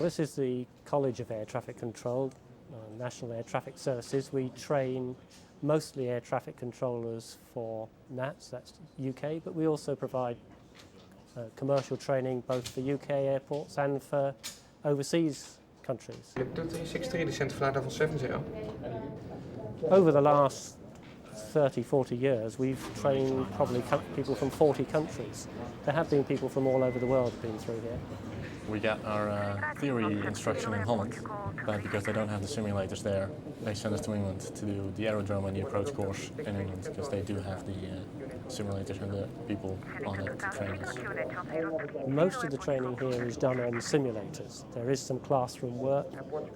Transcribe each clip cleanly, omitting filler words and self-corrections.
This is the College of Air Traffic Control, National Air Traffic Services. We train mostly air traffic controllers for NATS, that's UK, but we also provide commercial training both for UK airports and for overseas countries. Over the last 30, 40 years, we've trained probably people from 40 countries. There have been people from all over the world been through here. We get our theory instruction in Holland, but because they don't have the simulators there, they send us to England to do the aerodrome and the approach course in England, because they do have the simulators and the people on it to train us. Most of the training here is done on simulators. There is some classroom work,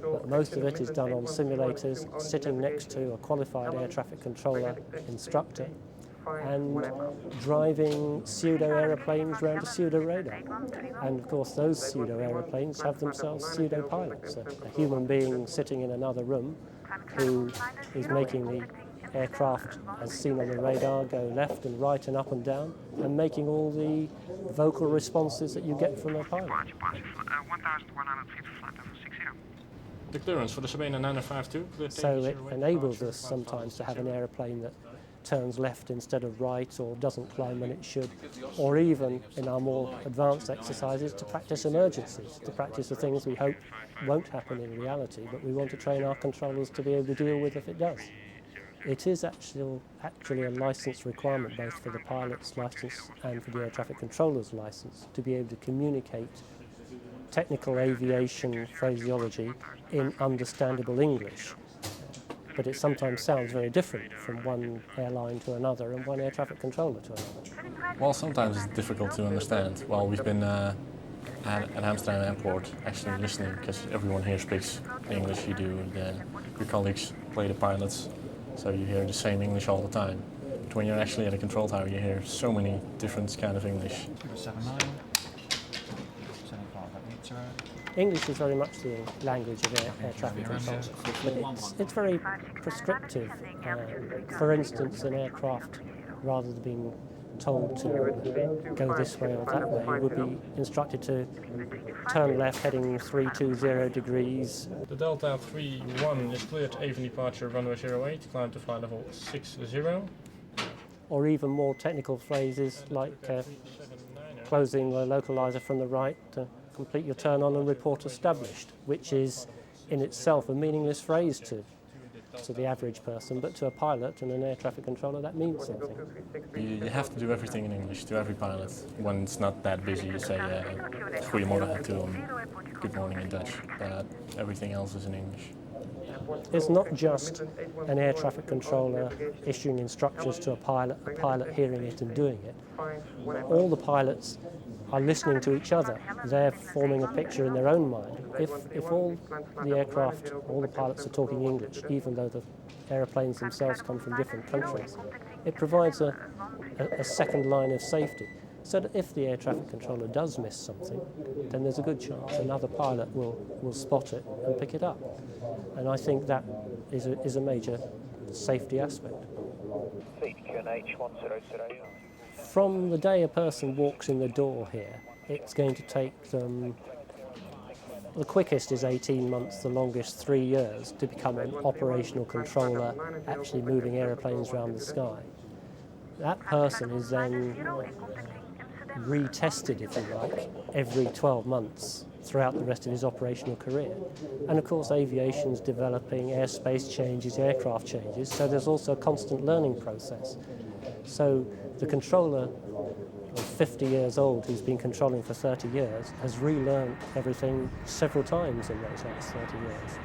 but most of it is done on simulators, sitting next to a qualified air traffic controller instructor and driving pseudo-aeroplanes around a pseudo-radar. And of course those pseudo-aeroplanes have themselves pseudo-pilots, a human being sitting in another room who is making the aircraft, as seen on the radar, go left and right and up and down, and making all the vocal responses that you get from a pilot. The clearance for the Sabena 952. So it enables us sometimes to have an aeroplane that turns left instead of right, or doesn't climb when it should, or even in our more advanced exercises to practice emergencies, to practice the things we hope won't happen in reality, but we want to train our controllers to be able to deal with if it does. It is actually a licence requirement both for the pilot's licence and for the air traffic controller's licence to be able to communicate technical aviation phraseology in understandable English. But it sometimes sounds very different from one airline to another and one air traffic controller to another. Well, sometimes it's difficult to understand. Well, we've been at Amsterdam Airport actually listening, because everyone here speaks English. You do, your colleagues play the pilots, so you hear the same English all the time. But when you're actually at a control tower, you hear so many different kind of English. English is very much the language of air traffic control, but it's very prescriptive. For instance, an aircraft, rather than being told to go this way or that way, would be instructed to turn left heading 320 degrees. The Delta 31 is cleared Avon departure runway 08, climb to flight level 60. Or even more technical phrases like closing the localizer from the right to complete your turn on and report established, which is in itself a meaningless phrase to the average person, but to a pilot and an air traffic controller that means something. You have to do everything in English to every pilot. When it's not that busy, you say goedemorgen to them, good morning in Dutch, but everything else is in English. It's not just an air traffic controller issuing instructions to a pilot hearing it and doing it. All the pilots are listening to each other. They're forming a picture in their own mind. If all the aircraft, all the pilots are talking English, even though the aeroplanes themselves come from different countries, it provides a second line of safety. So that if the air traffic controller does miss something, then there's a good chance another pilot will spot it and pick it up. And I think that is a major safety aspect. From the day a person walks in the door here, it's going to take them, the quickest is 18 months, the longest 3 years, to become an operational controller, actually moving aeroplanes around the sky. That person is then retested, if you like, every 12 months throughout the rest of his operational career. And of course aviation's developing, airspace changes, aircraft changes, so there's also a constant learning process. So the controller of 50 years old who's been controlling for 30 years has relearned everything several times in those last 30 years.